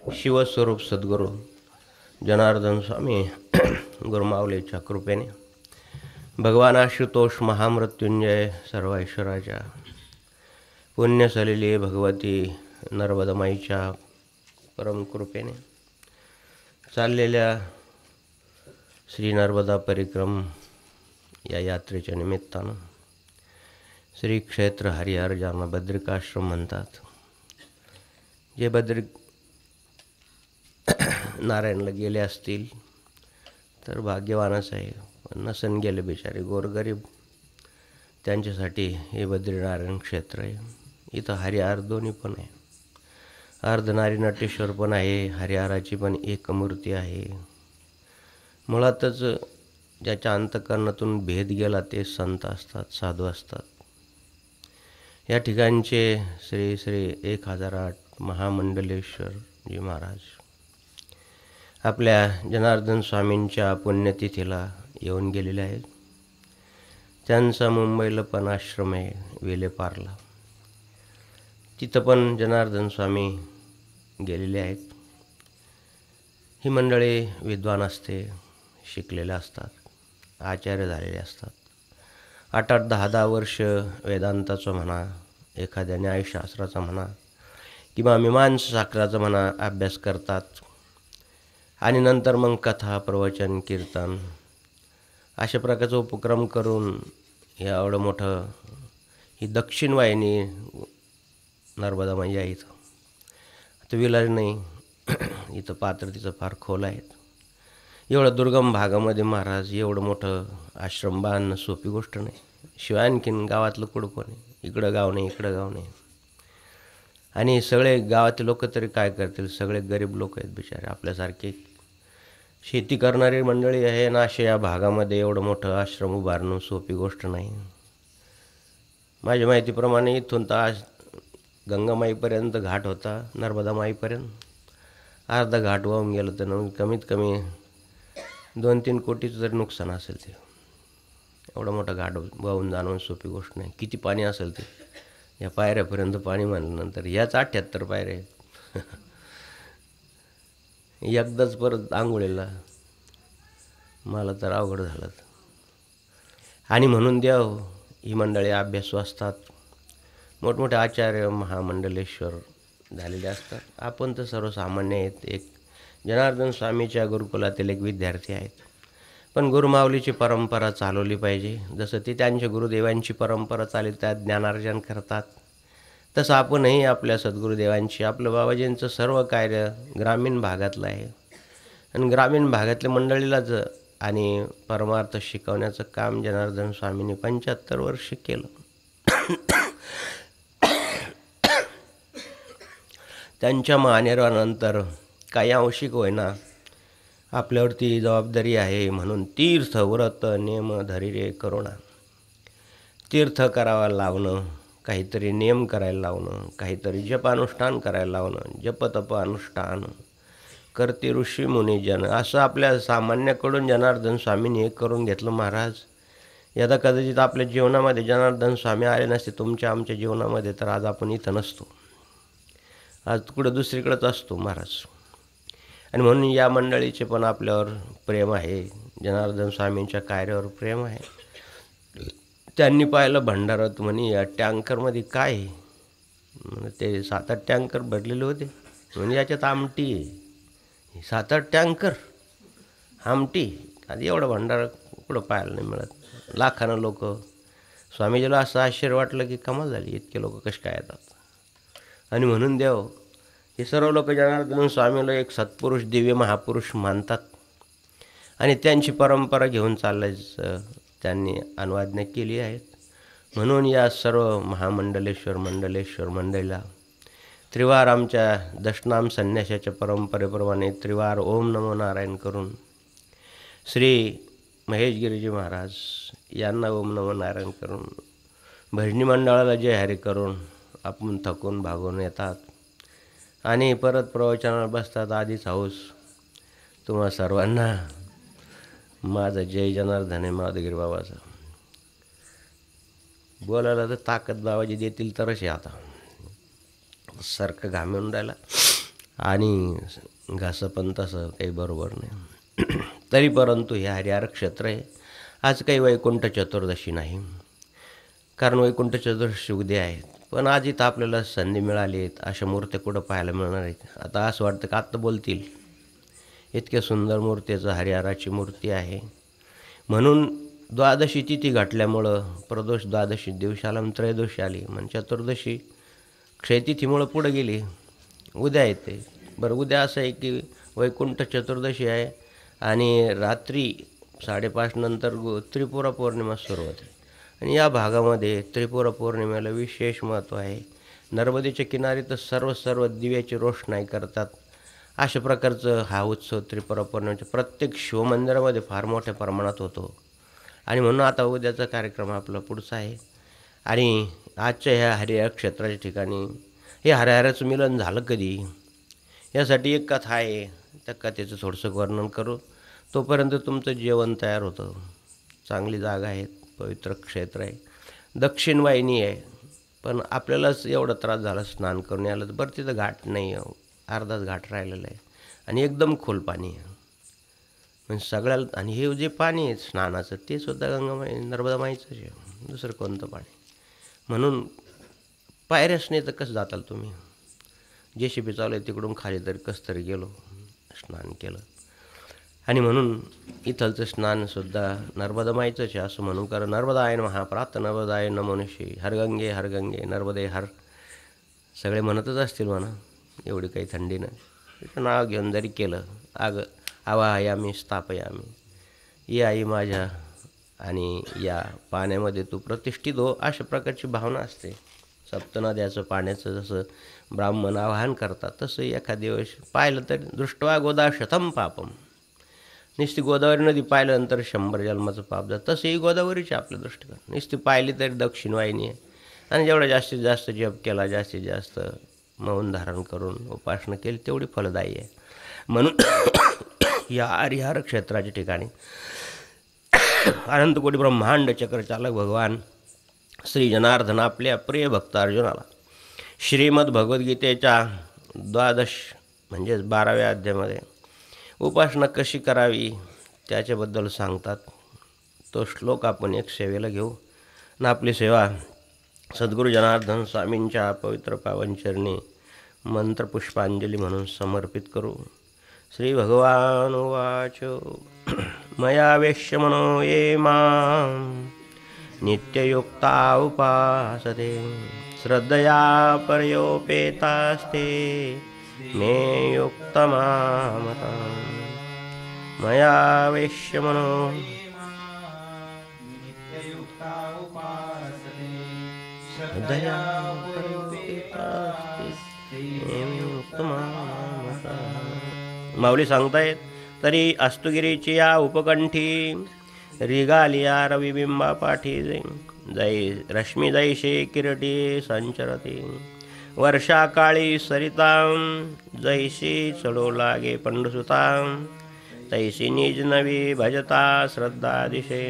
शिवस्वरूप सद्गुरू जनार्दन स्वामी गुरुमाऊलीच्या कृपेने भगवान आशुतोष महामृत्युंजय सर्व ऐश्वराच्या पुण्यसलिले भगवती नर्मदमाईच्या परमकृपेने चाललेल्या श्री नर्मदा परिक्रम या यात्रेच्या निमित्तानं श्री क्षेत्र हरिहर ज्यांना बद्रिकाश्रम म्हणतात, जे नारायणला गेले असतील तर भाग्यवानच आहे, नसन गेले बिचारे गोरगरीब, त्यांच्यासाठी हे बद्रीनारायण क्षेत्र आहे. इथं हरिहर दोन्ही पण आहे, अर्धनारी नटेश्वर पण आहे, हरिहराची पण एक मूर्ती आहे. मुळातच ज्याच्या अंतःकरणातून भेद गेला ते संत असतात, साधू असतात. या ठिकाणचे श्री श्री 1008 महामंडलेश्वर जी महाराज आपल्या जनार्दन स्वामींच्या पुण्यतिथीला येऊन गेलेले आहेत. त्यांचा मुंबईला पण आश्रम आहे वेलेपारला, तिथं पण जनार्दन स्वामी गेलेले आहेत. ही मंडळी विद्वान असते, शिकलेले असतात, आचार्य झालेले असतात. 8-8, 10-10 वर्ष वेदांताचं म्हणा, एखाद्या न्यायशास्त्राचा म्हणा किंवा मीमांसाशास्त्राचा म्हणा अभ्यास करतात. आणि नंतर मग कथा, प्रवचन, कीर्तन अशा प्रकारचा उपक्रम करून एवढं मोठं ही दक्षिण वाहिनी नर्मदामाई आहे. इथं आता विलाज नाही, इथं पात्रतेचं फार खोल आहेत. एवढं दुर्गम भागामध्ये महाराज एवढं मोठं आश्रम बांधणं सोपी गोष्ट नाही. शिवाय आणखीन गावातलं कुठं कोण आहे, इकडं गाव नाही, इकडं गाव नाही. आणि सगळे गावातले लोक तरी काय करतील, सगळे गरीब लोक आहेत बिचारे आपल्यासारखे. शेती करणारी मंडळी आहे ना, अशा या भागामध्ये एवढं मोठं आश्रम उभारणं सोपी गोष्ट नाही. माझ्या माहितीप्रमाणे इथून तर आज गंगामाईपर्यंत घाट होता, नर्मदामाईपर्यंत अर्धा घाट वाहून गेलं तर कमीत कमी 2-3 कोटीचं तरी नुकसान असेल. ते एवढा मोठा घाट वाहून जाणं सोपी गोष्ट नाही. किती पाणी असेल ते, या पायऱ्यापर्यंत पाणी म्हणल्यानंतर याच 78 पायऱ्या आहेत. एकदाच परत आंघोळीला मला तर अवघड झालं. आणि म्हणून देव ही मंडळी अभ्यासू असतात, मोठमोठे आचार्य महामंडलेश्वर झालेले असतात. आपण तर सर्वसामान्य आहेत, एक जनार्दन स्वामीच्या गुरुकुलातील एक विद्यार्थी आहेत. पण गुरुमाऊलीची परंपरा चालवली पाहिजे. जसं ते त्यांच्या गुरुदेवांची परंपरा चालली, त्यात ज्ञानार्जन करतात, तसं आपणही आपल्या सद्गुरुदेवांची, आपलं बाबाजींचं सर्व कार्य ग्रामीण भागातलं आहे. आणि ग्रामीण भागातल्या मंडळीलाच आणि परमार्थ शिकवण्याचं काम जनार्दन स्वामींनी 75 वर्ष केलं. त्यांच्या मानेरानंतर काही अंशिक होईना आपल्यावरती जबाबदारी आहे. म्हणून तीर्थ व्रत नेम धरी रे करुणा, तीर्थ करावा लावणं, काहीतरी नियम करायला लावणं, काहीतरी जपानुष्ठान करायला लावणं, जपतप अनुष्ठान करते ऋषी मुनिजन, असं आपल्या सामान्याकडून जनार्दन स्वामींनी एक करून घेतलं. महाराज यदा कदाचित आपल्या जीवनामध्ये जनार्दन स्वामी आले नसते तुमच्या आमच्या जीवनामध्ये, तर आज आपण इथं नसतो, आज कुठं दुसरीकडेच असतो महाराज. आणि म्हणून या मंडळीचे पण आपल्यावर प्रेम आहे, जनार्दन स्वामींच्या कार्यावर प्रेम आहे. त्यांनी पाहिलं भंडारात म्हणे या टँकरमध्ये काय आहे, ते 7-8 टँकर भरलेले होते. म्हणजे याच्यात आमटी आहे, 7-8 टँकर आमटी. आधी एवढं भंडारा कुठं पाहायला नाही मिळत. लाखानं लोक. स्वामीजीला असं आश्चर्य वाटलं की कमाल झाली, इतके लोक कसे काय येतात. आणि म्हणून देव हे सर्व लोक जनार्दन स्वामीला एक सत्पुरुष, दिव्य महापुरुष मानतात. आणि त्यांची परंपरा घेऊन चालायचं त्यांनी अनुवाज्ञा केली आहेत. म्हणून या सर्व महामंडलेश्वर मंडळीला त्रिवार आमच्या दशनाम संन्यासाच्या परंपरेप्रमाणे त्रिवार ओम नमो नारायण करून श्री महेशगिरीजी महाराज यांना ओम नमो नारायण करून भजनी मंडळाला जय हरी करून आपण थकून भागून येतात. आणि परत प्रवचनाला बसतात. आधीच हाऊस. तुम्हा सर्वांना माझा जय जनार्दन आहे माधवगिरी बाबाचा. बोलायला तर ताकद बाबाजी देतील तरच आहे. आता सारखं घाम येऊन राहिला. आणि घासं पण तसं काही बरोबर नाही. तरी परंतु हे हरिहर क्षेत्र आहे. आज काही वैकुंठ चतुर्दशी नाही, कारण वैकुंठ चतुर्दशी उद्या आहेत. पण आज इथं आपल्याला संधी मिळाली आहेत. अशा मूर्त्या कुठं पाहायला मिळणार आहेत? आता असं वाटतं का आत्ता बोलतील, इतक्या सुंदर मूर्तीचं हरिहराची मूर्ती आहे. म्हणून द्वादशी तिथी घातल्यामुळं प्रदोष द्वादशी दिवशी आला, त्रयोदशी आली, म्हणजे चतुर्दशी क्षयतिथीमुळं पुढं गेली, उद्या येते. बरं, उद्या असं आहे की वैकुंठ चतुर्दशी आहे आणि रात्री 5:30 नंतर त्रिपुरा पौर्णिमा सुरू होते. आणि या भागामध्ये त्रिपुरा पौर्णिमेला विशेष महत्त्व आहे. नर्मदेच्या किनारी तर सर्व दिव्याची रोषणाई करतात. अशा प्रकारचं हा उत्सव त्रिपुरा पौर्णिमेच्या प्रत्येक शिवमंदिरामध्ये फार मोठ्या प्रमाणात होतो. आणि म्हणून आता उद्याचा कार्यक्रम आपला पुढचा आहे. आणि आजच्या ह्या हरिहर क्षेत्राच्या ठिकाणी हे हरिहराचं मिलन झालं कधी, यासाठी एक कथा आहे. त्या कथेचं थोडंसं वर्णन करू, तोपर्यंत तुमचं जेवण तयार होतं. चांगली जागा आहे, पवित्र क्षेत्र आहे, दक्षिण वाहिनी आहे. पण आपल्यालाच एवढा त्रास झाला स्नान करून यायला, तर बरं तिथं घाट नाही आहे, अर्धाच घाट राहिलेला आहे आणि एकदम खोल पाणी आहे. म्हणजे सगळ्याला, आणि हे जे पाणी आहे स्नानाचं ते सुद्धा गंगामाई नर्मदा माईचंच आहे, दुसरं कोणतं पाणी. म्हणून पायऱ्याच नाही तर कसं जाताल तुम्ही? JCB चालू आहे तिकडून खाली तरी कसं तरी गेलो, स्नान केलं. आणि म्हणून इथलचं स्नानसुद्धा नर्मदा माईचंच आहे असं म्हणून. कारण नर्मदाय नमः, प्रात नर्मदाय नमोनिशी, हरगंगे हरगंगे नर्मदे हर, सगळे म्हणतच असतील म्हणा, एवढी काही थंडी नाही. तिथं नाव घेऊन जरी केलं, आवाहयामी स्थापयामी, ये आई माझ्या आणि या पाण्यामध्ये तू प्रतिष्ठित हो, अशा प्रकारची भावना असते. सप्तनद्याचं पाण्याचं जसं ब्राह्मण आवाहन करतात, तसं एखाद्या दिवस पाहिलं तर दृष्ट्वा गोदा शतम पापम, नुसती गोदावरी नदी पाहिल्यानंतर 100 जन्माचं पाप जातं. तसं ही गोदावरीची आपल्या दृष्टीनं नुसती पाहिली तरी दक्षिण वाहिनी आहे. आणि जेवढा जास्तीत जास्त जप केला, जास्तीत जास्त मौन धारण करून उपासना केली, तेवढी फलदायी आहे. म्हणून या हरिहर क्षेत्राच्या ठिकाणी अनंतकोटी ब्रह्मांड चक्रचालक भगवान श्री जनार्दन आपल्या प्रिय भक्त अर्जुनाला श्रीमद भगवद्गीतेच्या 12 म्हणजेच 12व्या अध्यायामध्ये उपासना कशी करावी त्याच्याबद्दल सांगतात. तो श्लोक आपण एक सेवेला घेऊ आणि आपली सेवा सद्गुरू जनार्दन स्वामींच्या पवित्र पावनचरणी मंत्रपुष्पांजली म्हणून समर्पित करू. श्री भगवान उवाच मया वेश्य मनो ये मां नित्ययुक्ता उपासते श्रद्धया पर्योपेतास्ते मे युक्तमामता. मया वेश्य मनो श्रद्धया पर्योपेतास्ते मे युक्तमामता. माऊली सांगतायत, तरी अस्तुगिरीची या उपकंठी रिगालिया रविबिंबा पाठी जै रश्मी जैशे किरटी संचरती वर्षाकाळी सरितां जैशी चढो लागे पंडुसुतां तैसी निज नवी भजता श्रद्धा दिशे.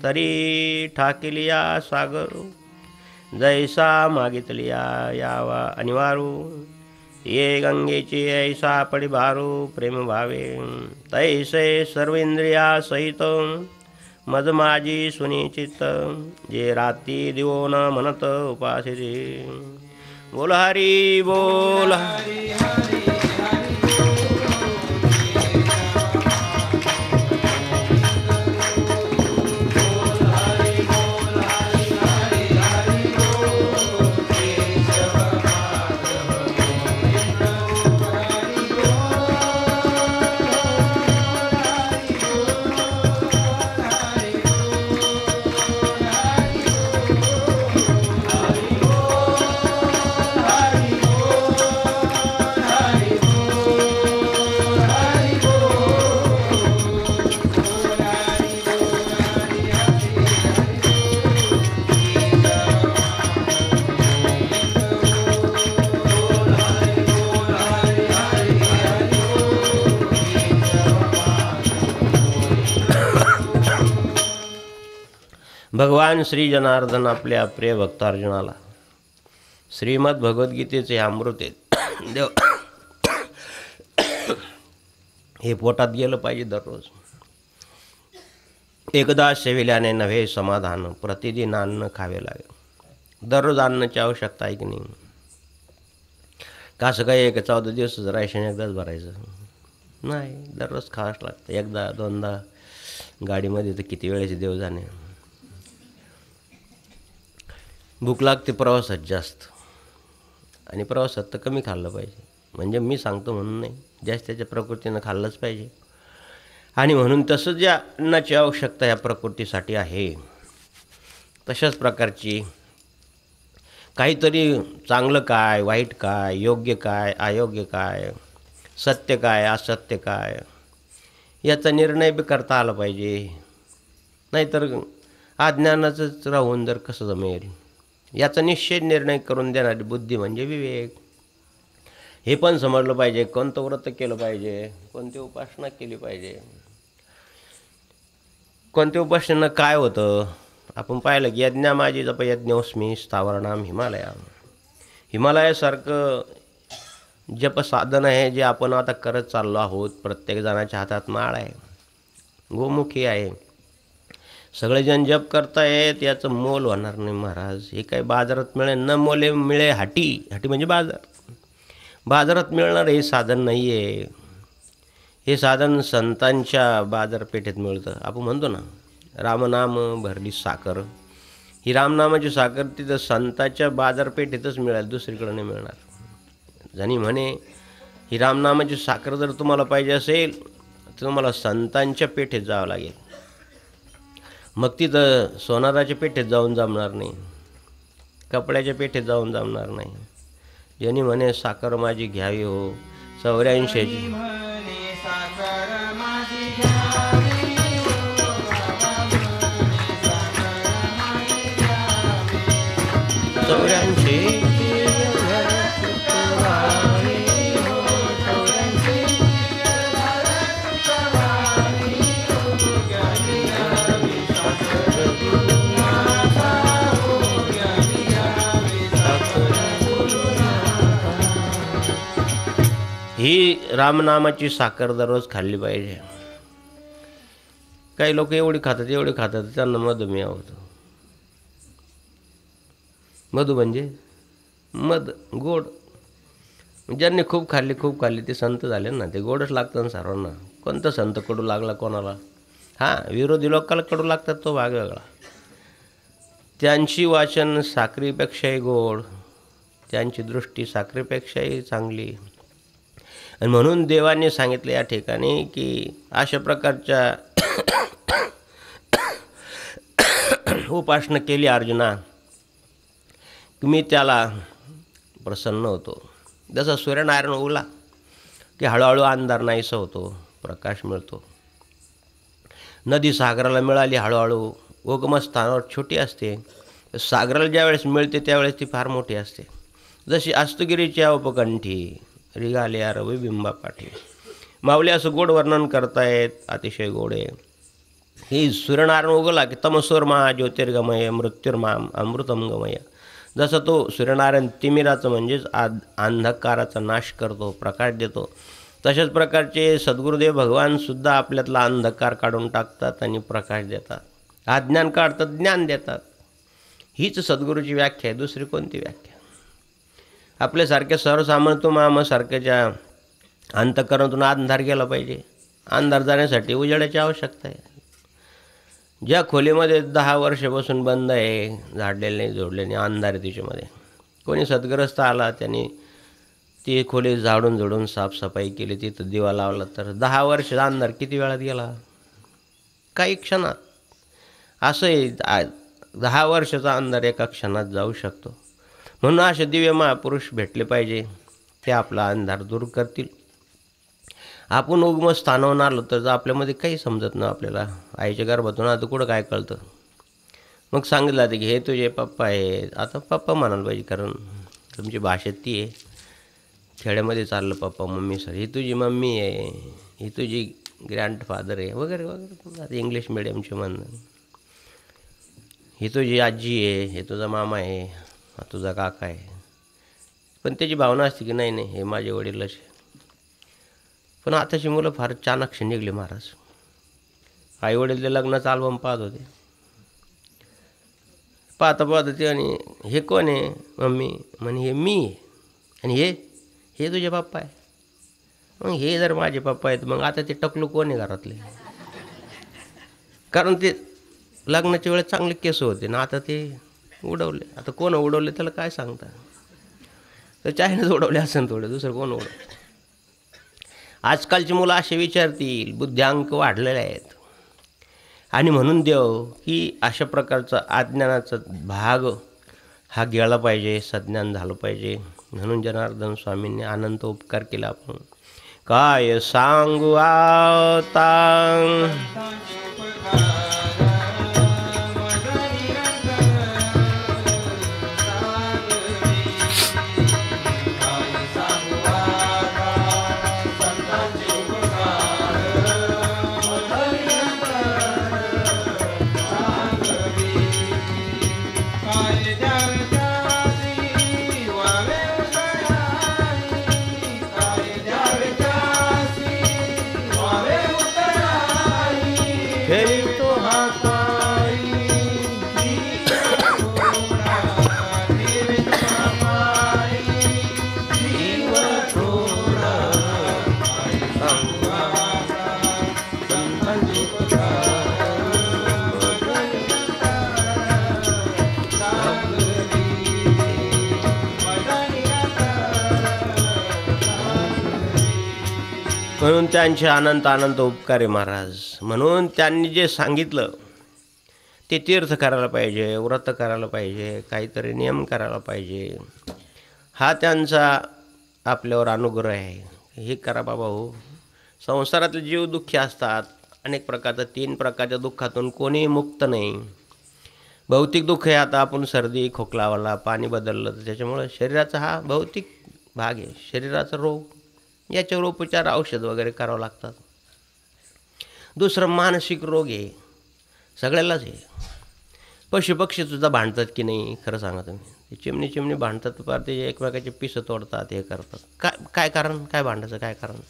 तरी ठाकिलिया सागर जैसा मागितलिया यावा अनिवारू ये गंगेची ऐसा पडिभारू प्रेम भावे तैसे सर्वेंद्रिया सहित मज माझी सुनिचित जे राती दिवो न म्हणत उपासिते. बोल हरी बोल. भगवान श्री जनार्दन आपल्या प्रिय भक्त अर्जुनाला श्रीमद भगवद्गीतेचे अमृत आहेत. हे पोटात गेलं पाहिजे दररोज. एकदा सेविल्याने नव्हे समाधान, प्रतिदिन अन्न खावे लागेल. दररोज अन्नाची आवश्यकता आहे की नाही? कसं काय एक 14 दिवसाचं राशन एकदाच भरायचं? नाही, दररोज खावंच लागतं. एकदा दोनदा गाडीमध्ये तर किती वेळेचे देव जाणे. भूक लागते प्रवासात जास्त, आणि प्रवासात तर कमी खाल्लं पाहिजे. म्हणजे मी सांगतो म्हणून नाही, जास्त त्याच्या प्रकृतीनं खाल्लंच पाहिजे. आणि म्हणून तसं ज्या अन्नाची आवश्यकता या प्रकृतीसाठी आहे, तशाच प्रकारची काहीतरी चांगलं काय, वाईट काय, योग्य काय, अयोग्य काय, सत्य काय, असत्य काय, याचा निर्णय बी करता आला पाहिजे. नाहीतर अज्ञानाचंच राहून जर कसं जमेल? याचा निश्चित निर्णय करून देणारी बुद्धी म्हणजे विवेक. हे पण समजलं पाहिजे कोणतं व्रत केलं पाहिजे, कोणती उपासना केली पाहिजे, कोणत्या उपासनेनं काय होतं. आपण पाहिलं की यज्ञामाजी जप यज्ञोस्मी स्थावरनाम हिमालया. हिमालयासारखं जप साधन आहे जे आपण आता करत चाललो आहोत. प्रत्येक जणाच्या हातात माळ आहे, गोमुखी आहे. सगळेजण जप करतायत, याचं मोल होणार नाही महाराज. हे काय बाजारात मिळेल न मोले मिळे हाटी. हाटी म्हणजे बाजारात मिळणारं हे साधन नाही आहे. हे साधन संतांच्या बाजारपेठेत मिळतं. आपण म्हणतो ना, रामनाम भरली साखर. ही रामनामाची साखर तिथं संतांच्या बाजारपेठेतच मिळेल, दुसरीकडे नाही मिळणार. जणी म्हणे ही रामनामाची साखर जर तुम्हाला पाहिजे असेल तर तुम्हाला संतांच्या पेठेत जावं लागेल. मग तिथं सोनाराच्या पेठेत जाऊन जमणार नाही, कपड्याच्या पेठेत जाऊन जमणार नाही. ज्यांनी म्हणे साखर माझी घ्यावी हो 84ची. ही रामनामाची साखर दररोज खाल्ली पाहिजे. काही लोक एवढी खातात त्यांना मधुमेह होतो. मधु म्हणजे मध, गोड. ज्यांनी खूप खाल्ली ते संत झाले ना, ते गोडच लागतं ना सर्वांना. कोणता संत कडू लागला कोणाला? हां, विरोधी लोकांना कडू लागतात, तो भाग वेगळा. त्यांची वाचन साखरेपेक्षाही गोड, त्यांची दृष्टी साखरेपेक्षाही चांगली. आणि म्हणून देवाने सांगितलं या ठिकाणी की अशा प्रकारच्या उपासना केली अर्जुना की मी त्याला प्रसन्न होतो. जसा सूर्यनारायण उगला की हळूहळू अंधार नाहीसा होतो, प्रकाश मिळतो. नदी सागराला मिळाली हळूहळू, उगमस्थानावर छोटी असते, सागराला ज्यावेळेस मिळते त्यावेळेस ती फार मोठी असते. जशी अस्तगिरीच्या उपकंठी रिगाल्या रविबिंबा पाठी. माऊली असं गोड वर्णन करतायत, अतिशय गोड आहे. ही सूर्यनारायण उगला की तमसोर्मा ज्योतिर्गमय मृत्युर्माम अमृतम गमय. जसं तो सूर्यनारायण तिमिराचं म्हणजेच अंधकाराचा नाश करतो, प्रकाश देतो, तशाच प्रकारचे सद्गुरुदेव भगवानसुद्धा आपल्यातला अंधकार काढून टाकतात आणि प्रकाश देतात. अज्ञान काढतात, ज्ञान देतात. हीच सद्गुरूची व्याख्या आहे, दुसरी कोणती व्याख्या? आपल्यासारख्या सर्वसामान्य मामासारख्याच्या अंतःकरणातून अंधार गेला पाहिजे. अंधार जाण्यासाठी उजेडाची आवश्यकता आहे. ज्या खोलीमध्ये 10 वर्षापासून बंद आहे, झाडलेलं नाही, जोडले नाही, अंधार आहे तिच्यामध्ये, कोणी सद्ग्रस्त आला, त्याने ती खोली झाडून झोडून साफसफाई केली, तिथं दिवा लावला, तर 10 वर्ष अंधार किती वेळात गेला? काही क्षणात. असंही 10 वर्षाचा अंधार एका क्षणात जाऊ शकतो. म्हणून असे दिव्य महापुरुष भेटले पाहिजे, ते आपला अंधार दूर करतील. आपण उगम स्थानावरून आलो तर आपल्यामध्ये काही समजत नाही. आपल्याला आईच्या गर्भातून आता कुठं काय कळतं? मग सांगितलं जातं की हे तुझे पप्पा आहे. आता पप्पा म्हणायला पाहिजे, कारण तुमची भाषेत ती आहे. खेड्यामध्ये चाललं पप्पा मम्मी सर, ही तुझी मम्मी आहे, ही तुझी ग्रँडफादर आहे वगैरे वगैरे. आता इंग्लिश मिडियमचे म्हणणं, ही तुझी आजी आहे, हे तुझा मामा आहे, हा तुझा काका आहे. पण त्याची भावना असते की नाही हे माझे वडीलच आहे. पण आताची मुलं फार चाणाक्ष निघली महाराज. आईवडील ते लग्नाचा अल्बम पाहत होते. पाहता पाहता ते आणि हे कोण आहे मम्मी? म्हणे हे मी आहे. आणि हे तुझे पप्पा आहे. मग हे जर माझे पप्पा आहेत मग आता ते टकलू कोण आहे घरातले? कारण ते लग्नाच्या वेळेस चांगले केस होते ना, आता ते उडवले. आता कोण उडवले त्याला काय सांगता? तर चायनाच उडवले असेल थोडे, दुसरं कोण उडवलं? आजकालची मुलं असे विचारतील, बुद्ध्यांक वाढलेले आहेत. आणि म्हणून देव की अशा प्रकारचा अज्ञानाचा भाग हा गेला पाहिजे, सज्ञान झालं पाहिजे. म्हणून जनार्दन स्वामींनी अनंत उपकार केला. आपण काय सांगू आता, म्हणून त्यांचे अनंत अनंत उपकार आहे महाराज. म्हणून त्यांनी जे सांगितलं ते तीर्थ करायला पाहिजे, व्रत करायला पाहिजे, काहीतरी नियम करायला पाहिजे. हा त्यांचा आपल्यावर अनुग्रह आहे. हे करा बाबा हो. संसारातले जीव दुःखी असतात, अनेक प्रकारचं. 3 प्रकारच्या दुःखातून कोणीही मुक्त नाही. भौतिक दुःख आहे. आता आपण सर्दी खोकलावाला पाणी बदललं तर त्याच्यामुळं शरीराचा हा भौतिक भाग आहे. शरीराचा रोग, याच्यावर उपचार औषध वगैरे करावं लागतात. दुसरं मानसिक रोग आहे, सगळ्यालाच आहे. पशुपक्षीसुद्धा भांडतात की नाही? खरं सांगा तुम्ही. ते चिमणी भांडतात, पार ते एकमेकाचे पिसं तोडतात, हे करतात. काय कारण? काय भांडायचं काय कारण?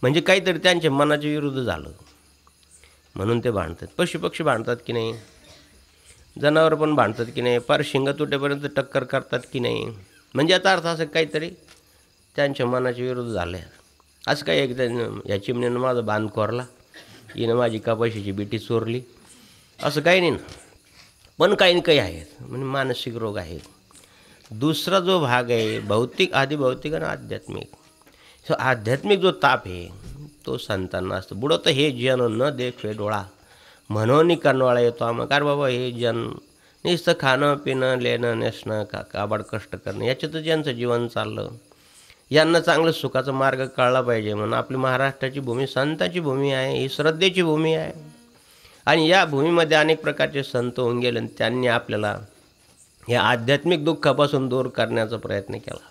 म्हणजे काहीतरी त्यांच्या मनाच्या विरुद्ध झालं म्हणून ते भांडतात. पशुपक्षी भांडतात की नाही? जनावर पण भांडतात की नाही? पार शिंग तुटेपर्यंत टक्कर करतात की नाही? म्हणजे याचा अर्थ असं काहीतरी त्यांच्या मनाच्या विरुद्ध झालं आहे. असं काही एकदा या चिमणीनं माझा बांध कोरला, हिनं माझी कपाशीची बिटी चोरली, असं काही नाही ना. पण काही ना काही आहेत, म्हणजे मानसिक रोग आहेत. दुसरा जो भाग आहे भौतिक, आधी भौतिक आणि आध्यात्मिक. आध्यात्मिक जो ताप आहे तो संतांना असतो. बुडत हे जन न देखे डोळा, म्हणून कनवाळा येतो आम्हाला. कारण बाबा हे जन नुसतं खाणं पिणं लेणं नेसणं काबाड कष्ट करणं याच्यातच ज्यांचं जीवन चाललं. यांना चांगलं सुखाचा मार्ग कळला पाहिजे. म्हणून आपली महाराष्ट्राची भूमी संतांची भूमी आहे, ही श्रद्धेची भूमी आहे. आणि या भूमीमध्ये अनेक प्रकारचे संत होऊन गेले आणि त्यांनी आपल्याला या आध्यात्मिक दुःखापासून दूर करण्याचा प्रयत्न केला.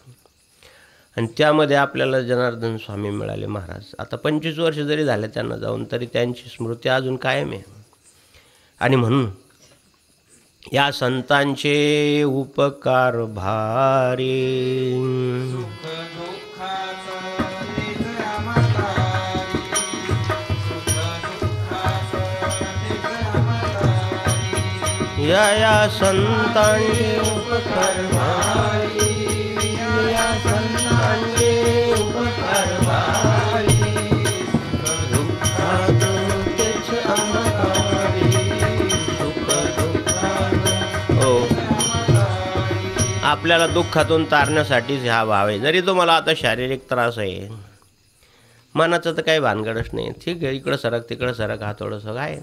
आणि त्यामध्ये आपल्याला जनार्दन स्वामी मिळाले महाराज. आता 25 वर्ष जरी झाले त्यांना जाऊन, तरी त्यांची स्मृती अजून कायम आहे. आणि म्हणून या संतांचे उपकार भारी. या संतांचे उपकार भारी, या संतांचे उपकार भारी. दुःखात तेच अमकारी, सुख दुःखात. हो, आपल्याला दुःखातून तारण्यासाठीच हा भाव आहे. जरी तुम्हाला आता शारीरिक त्रास आहे, मनाचं तर काही भानगडच नाही. ठीक आहे, इकडं सरक तिकडं सरक, हा थोडंसं काय.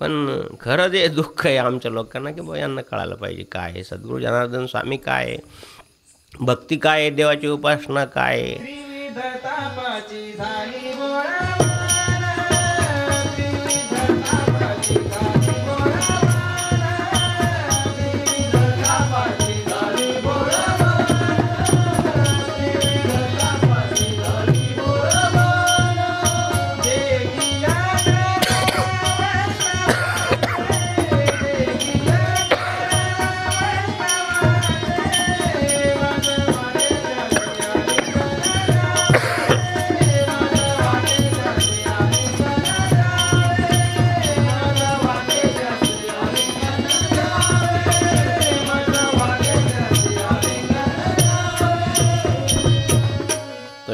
पण खरं जे दुःख आहे आमच्या लोकांना, की बा यांना कळायला पाहिजे काय आहे सद्गुरू जनार्दन स्वामी, काय आहे भक्ती, काय आहे देवाची उपासना, काय आहे.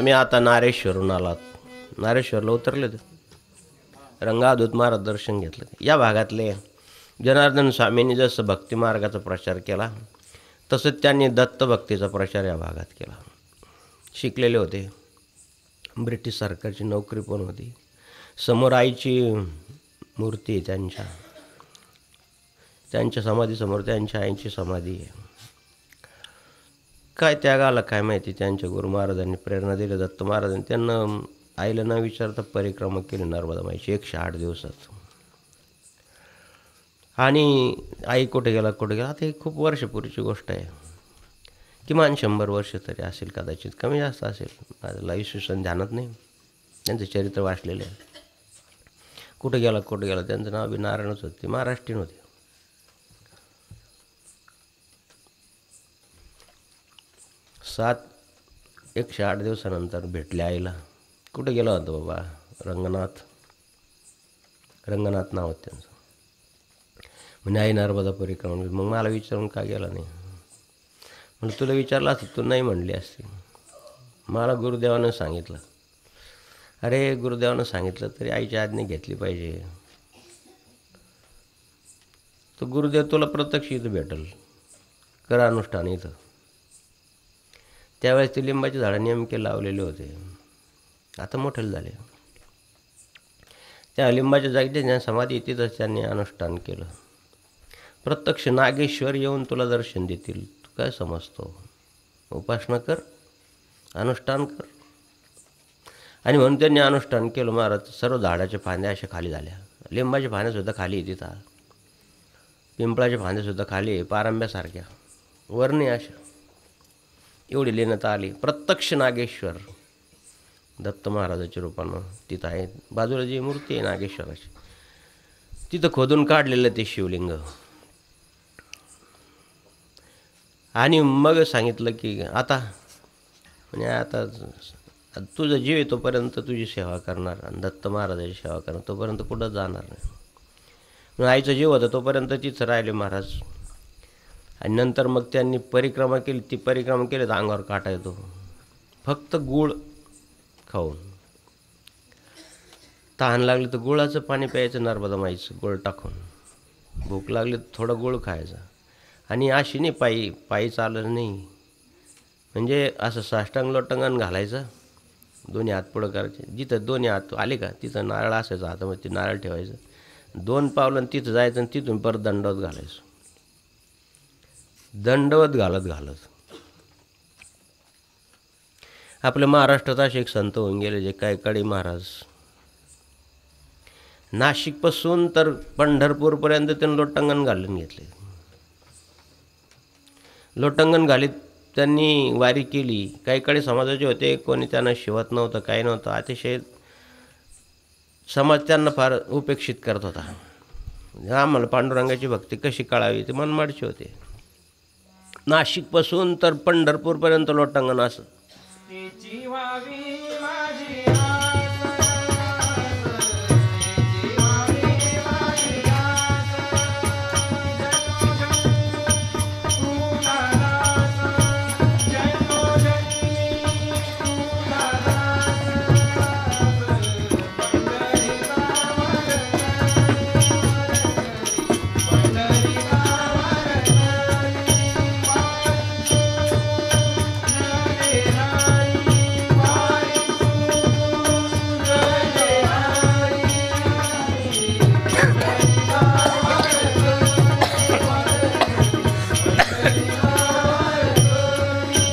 तुम्ही आता नारेश्वरून आलात, नारेश्वरला उतरले तर रंगाधूत महाराज दर्शन घेतलं. या भागातले जनार्दन स्वामींनी जसं भक्ती मार्गाचा प्रचार केला तसंच त्यांनी दत्तभक्तीचा प्रचार या भागात केला. शिकलेले होते, ब्रिटिश सरकारची नोकरी पण होती, समोर आईची मूर्ती आहे, त्यांच्या समाधीसमोर त्यांच्या आईची समाधी आहे. काय त्याग आला काय माहिती, त्यांच्या गुरु महाराजांनी प्रेरणा दिली. दत्त महाराजांनी त्यांना आईला न विचारता परिक्रमा केली नर्मदा माईची 108 दिवसात. आणि आई कुठे गेला आता ही खूप वर्षपूर्वीची गोष्ट आहे, किमान 100 वर्ष तरी असेल, कदाचित कमी जास्त असेल, माझं इसवी सन ध्यानात नाही. त्यांचं चरित्र वाचलेलं आहे. कुठे गेला त्यांचं नाव बी नारायणच होते, महाराष्ट्रीयन होते. सात 108 दिवसानंतर भेटले आईला. कुठे गेला होता बाबा? रंगनाथ नाव होतं त्यांचं. म्हणजे आई नर्मदा परिक्रमा. मग मला विचारून का गेला नाही? म्हणजे तुला विचारलं असतं तू नाही म्हणली असती. मला गुरुदेवानं सांगितलं. अरे गुरुदेवानं सांगितलं तरी आईची आज्ञा घेतली पाहिजे. तो गुरुदेव तुला प्रत्यक्ष इथं भेटल, कर अनुष्ठान इथं. त्यावेळेस ते लिंबाचे झाडं नेमके लावलेले होते, आता मोठे झाले. त्या लिंबाच्या जागी ज्या समाधी तिथंच त्यांनी अनुष्ठान केलं. प्रत्यक्ष नागेश्वर येऊन तुला दर्शन देतील. तू काय समजतो? उपासना कर, अनुष्ठान कर. आणि म्हणून त्यांनी अनुष्ठान केलं. महाराज सर्व झाडाच्या फांद्या अशा खाली झाल्या, लिंबाच्या फांद्यासुद्धा खाली आहे तिथं, पिंपळाच्या फांद्यासुद्धा खाली आहे, पारंब्यासारख्या वरणी अशा एवढी लेण्यात आली. प्रत्यक्ष नागेश्वर दत्त महाराजाच्या रूपानं तिथं आहे. बाजूला जी मूर्ती आहे नागेश्वराची, तिथं खोदून काढलेलं ते शिवलिंग. आणि मग सांगितलं की आता म्हणजे आता तुझा जीव आहे तोपर्यंत तुझी सेवा करणार आणि दत्त महाराजाची सेवा करणार, तोपर्यंत कुठं जाणार नाही. मग आईचा जीव होता तोपर्यंत तिथं राहिले महाराज. आणि नंतर मग त्यांनी परिक्रमा केली. ती परिक्रमा केली तर अंगावर काटा येतो, फक्त गूळ खाऊन. तहान लागली तर गुळाचं पाणी प्यायचं, नर्मदा माईचं गुळ टाकून. भूक लागली तर थोडा गुळ खायचा. आणि अशी नाही पायी चाललं नाही, म्हणजे असं साष्टांग लोटंगण घालायचं, दोन्ही हात पुढं करायचे. जिथं दोन्ही हात आले का तिथं नारळ असायचं हातामध्ये, ते नारळ ठेवायचं, 2 पावलं तिथं जायचं आणि तिथून परत दंडवत घालायचं. दंडवत घालत आपल्या महाराष्ट्रात असे एक संत होऊन गेले जे काय कडी महाराज. नाशिकपासून तर पंढरपूरपर्यंत त्यांनी लोटांगण घालून घेतले. लोटांगण घालीत त्यांनी वारी केली. काही कडे समाजाचे होते, कोणी त्यांना शिवत नव्हतं, काही नव्हतं. अतिशय समाज त्यांना फार उपेक्षित करत होता. आम्हाला पांडुरंगाची भक्ती कशी कळावी ते मनमाडचे होते. नाशिकपासून तर पंढरपूरपर्यंत लोटांगण असं.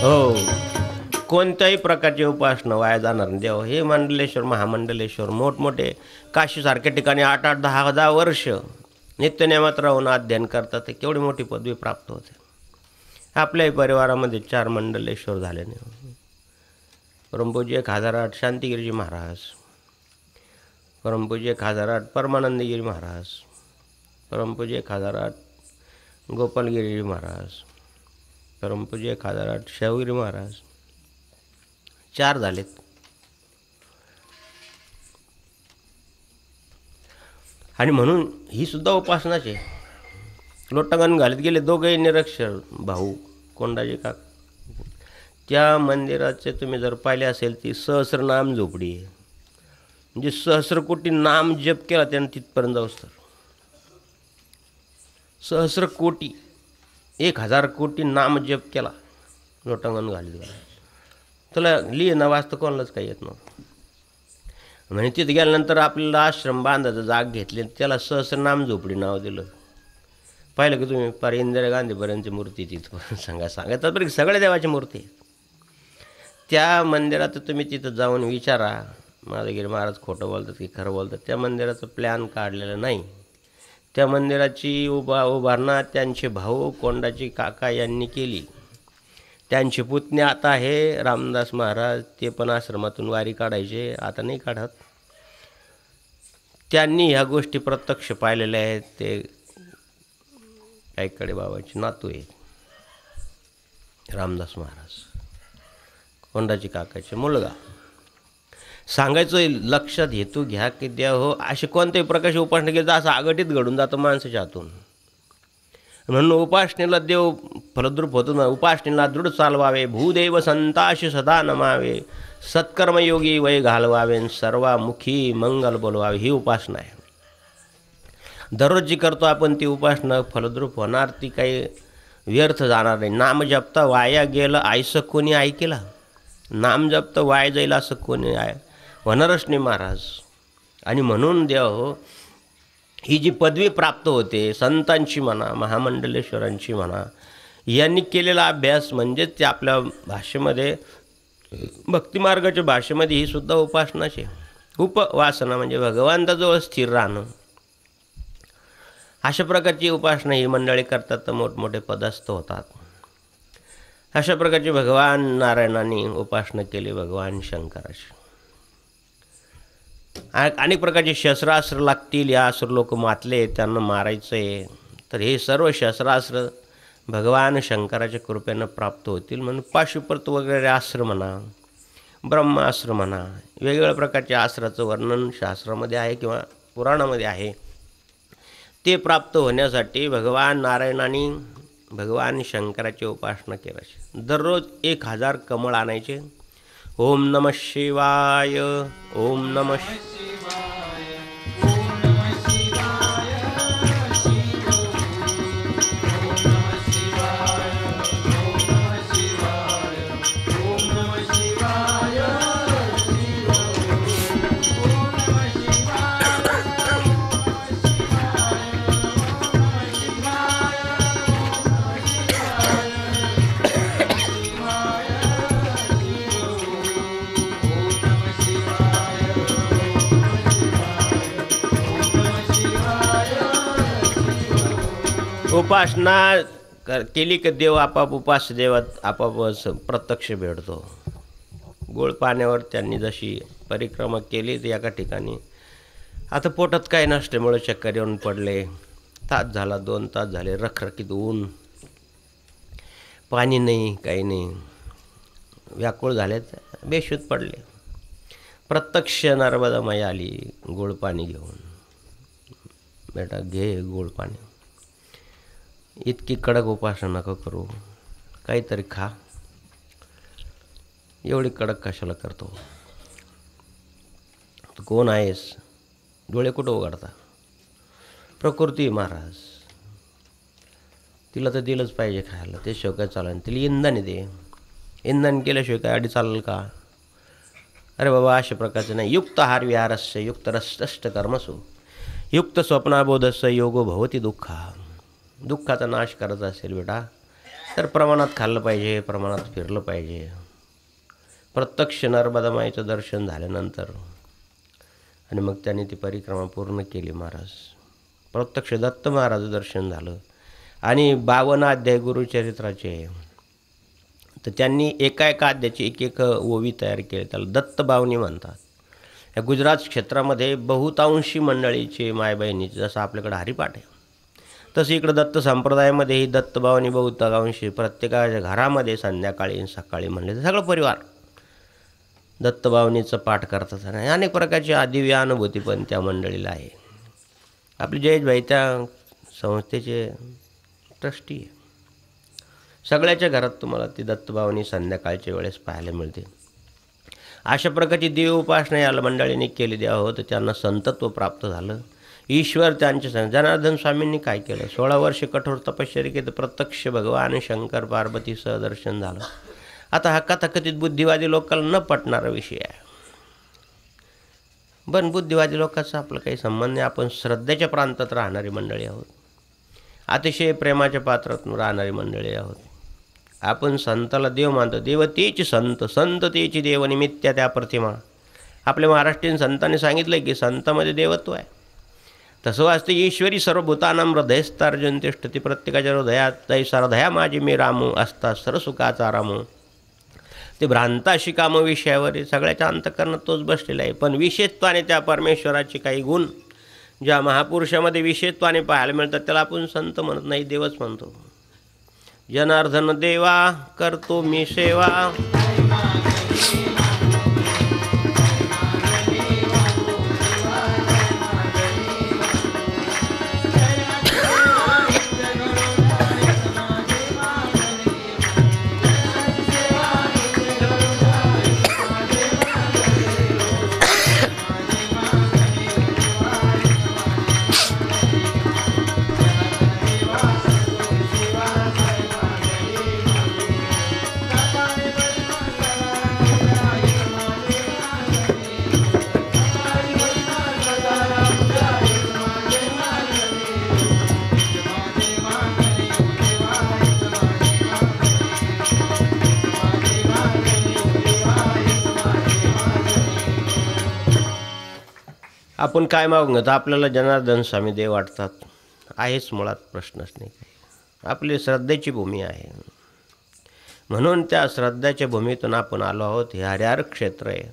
हो, कोणत्याही प्रकारची उपासना वाया जाणार नाही. देव हे मंडलेश्वर, महामंडलेश्वर, मोठमोठे काशीसारख्या ठिकाणी 8-8, 10-10 वर्ष नित्यनेमात राहून अध्ययन करतात. ते केवढी मोठी पदवी प्राप्त होते. आपल्याही परिवारामध्ये 4 मंडलेश्वर झाले नाही. परमपूज्य 1008 शांतिगिरीजी महाराज, परमपूज्य 1008 परमानंदगिरी महाराज, परमपूज्य 1008 गोपालगिरी महाराज, परमपूज्य 1008 शाहूगिरी महाराज. 4 झालेत. आणि म्हणून ही सुद्धा उपासनाच आहे. लोटांगण घालत गेले दोघंही निरक्षर भाऊ, कोंडाजी काका. त्या मंदिराचे तुम्ही जर पाहिले असेल ती सहस्रनाम झोपडी आहे. म्हणजे सहस्रकोटी नाम जप केला त्यानं तिथपर्यंत जाऊस तर. सहस्र कोटी 1000 कोटी नाम जप केला लोटांगण घालीत. तुला लिहिणं वाचतं कोणालाच काही येत नव्हतं. म्हणजे तिथं गेल्यानंतर आपल्याला आश्रम बांधायचं जाग घेतली, त्याला सहस्रनाम झोपडी नाव दिलं. पाहिलं की तुम्ही पार इंदिरा गांधीपर्यंतची मूर्ती तिथं सांगतात बरं, सगळ्या देवाची मूर्ती. त्या मंदिरात तुम्ही तिथं जाऊन विचारा, माधवगिरी महाराज खोटं बोलतात की खरं बोलतात. त्या मंदिराचं प्लॅन काढलेलं नाही. त्या मंदिराची उभारणा त्यांचे भाऊ कोंडाजी काका यांनी केली. त्यांची पुतणी आता आहे रामदास महाराज, ते पण आश्रमातून वारी काढायचे, आता नाही काढत. त्यांनी ह्या गोष्टी प्रत्यक्ष पाहिलेल्या आहेत. ते काईकडे बाबाचे नातू आहेत रामदास महाराज, कोंडाजी काकाचे मुलगा. सांगायचं लक्षात हेतू घ्या की द्या हो, असे कोणत्याही प्रकारची उपासना केली तर असं आगटीत घडून जातं माणसाच्या हातून. म्हणून उपासनेला देव फलद्रूप होतो ना. उपासनेला दृढ चालवावे, भूदेव संताशी सदा नमावे, सत्कर्मयोगी वय घालवावे, सर्वामुखी मंगल बोलवावे. ही उपासना आहे. दररोज जी करतो आपण ती उपासना फलद्रूप होणार, ती काही व्यर्थ जाणार नाही. नाम जपता वाया गेलं आयसं कोणी ऐकेला, नाम जपता वाया जाईल असं कोणी होणारच नाही महाराज. आणि म्हणून देव ही जी पदवी प्राप्त होते संतांची म्हणा, महामंडलेश्वरांची म्हणा, यांनी केलेला अभ्यास म्हणजे ते आपल्या भाषेमध्ये, भक्तिमार्गाच्या भाषेमध्ये ही सुद्धा उपासनाच आहे. उपवासना म्हणजे भगवंताजवळ स्थिर राहणं. अशा प्रकारची उपासना ही मंडळी करतात तर मोठमोठे पदस्थ होतात. अशा प्रकारची भगवान नारायणाने उपासना केली, भगवान शंकराची. अनेक प्रकारचे शस्त्रास्त्र लागतील. या असुर लोक मातले, त्यांना मारायचं आहे, तर हे सर्व शस्त्रास्त्र भगवान शंकराच्या कृपेनं प्राप्त होतील. म्हणून पाशुपत वगैरे अस्त्र म्हणा, ब्रह्मास्त्र म्हणा, वेगवेगळ्या प्रकारच्या अस्त्राचं वर्णन शास्त्रामध्ये आहे किंवा पुराणामध्ये आहे. ते प्राप्त होण्यासाठी भगवान नारायणाने भगवान शंकराची उपासना करायची. दररोज 1000 कमळ आणायचे. ओम नमः शिवाय, ओम नमः उपासना केली की देव आपाप उपास्य देवात आपाप प्रत्यक्ष भेटतो. गोळ पाण्यावर त्यांनी जशी परिक्रमा केली ती एका ठिकाणी, आता पोटात काय नसल्यामुळे चक्कर येऊन पडले. तास झाला, 2 तास झाले, रखरखीत ऊन, पाणी नाही, काही नाही, व्याकुळ झालेत, बेशुद्ध पडले. प्रत्यक्ष नर्मदा माई आली गोळ पाणी घेऊन. बेटा घे गोळ पाणी, इतकी कडक उपासना नका करू, काहीतरी खा, एवढी कडक कशाला करतो, तू कोण आहेस, डोळे कुठं उघडता, प्रकृती महाराज, तिला तर दिलंच पाहिजे खायला, ते शिवाय काय चालेल, तिला इंधन दे, इंधन केल्याशिवाय काय आधी चालेल का. अरे बाबा अशा प्रकारचं नाही. युक्त आहार विहारस्य युक्त रसष्ट कर्मसु युक्त स्वप्नाबोधस्य योगो भवती दुःखा. दुःखाचा नाश करायचा असेल बेटा तर प्रमाणात खाल्लं पाहिजे, प्रमाणात फिरलं पाहिजे. प्रत्यक्ष नर्मदा माईचं दर्शन झाल्यानंतर आणि मग त्यांनी ती परिक्रमा पूर्ण केली महाराज. प्रत्यक्ष दत्त महाराज दर्शन झालं आणि 52 अध्याय गुरुचरित्राचे, तर त्यांनी एका अध्यायाची एक ओवी तयार केली, त्याला दत्तबावनी म्हणतात. या गुजरात क्षेत्रामध्ये बहुतांशी मंडळीचे मायबहिणीचे, जसं आपल्याकडे हरिपाठ आहे तसं इकडं दत्त संप्रदायामध्ये ही दत्तबावनी बहुतांशी प्रत्येकाच्या घरामध्ये संध्याकाळी सकाळी म्हणले तर सगळं परिवार दत्तबावनीचं पाठ करतात. आणि अनेक प्रकारची दिव्य अनुभूती पण त्या मंडळीला आहे. आपले जयेश भाई त्या संस्थेचे ट्रस्टी आहे, सगळ्याच्या घरात तुम्हाला ती दत्तभावनी संध्याकाळच्या वेळेस पाहायला मिळते. अशा प्रकारची देव उपासना या मंडळींनी केली द्यावं तर त्यांना संतत्व प्राप्त झालं. ईश्वर त्यांचे जनार्दन स्वामींनी काय केलं, 16 वर्षे कठोर तपश्चर्या केली, प्रत्यक्ष भगवान शंकर पार्वतीचं दर्शन झालं. आता हा कथाकथित बुद्धिवादी लोकांना न पटणारा विषय आहे. पण बुद्धिवादी लोकांचा आपलं काही संबंध नाही. आपण श्रद्धेच्या प्रांतात राहणारी मंडळी आहोत, अतिशय प्रेमाच्या पात्रातून राहणारी मंडळी आहोत. आपण संताला देव मानतो. देव तेच संत, संत तेची देव निमित्त्या त्या प्रतिमा. आपल्या महाराष्ट्रीयन संतांनी सांगितलं की संतामध्ये देवत्व आहे. तसं वाचते ईश्वरी सर्वभूतानां हृदयस्थार्जुन तिष्ठती, प्रत्येकाच्या हृदयात तैसा हृदया माझी मी रामू असता सरसुखाचा रामू. ते भ्रांताशी कामं विषयावर सगळ्याच्या अंतःकरणात तोच बसलेला आहे. पण विशेषत्वाने त्या परमेश्वराचे काही गुण ज्या महापुरुषामध्ये विशेषत्वाने पाहायला मिळतात त्याला आपण संत म्हणत नाही, देवच म्हणतो. जनार्दन देवा करतो मी सेवा, आपण काय मागून तर आपल्याला जनार्दन स्वामी देव वाटतात आहेच, मुळात प्रश्नच नाही. आपली श्रद्धेची भूमी आहे, म्हणून त्या श्रद्धेच्या भूमीतून आपण आलो आहोत. हे हरिहर क्षेत्र आहे.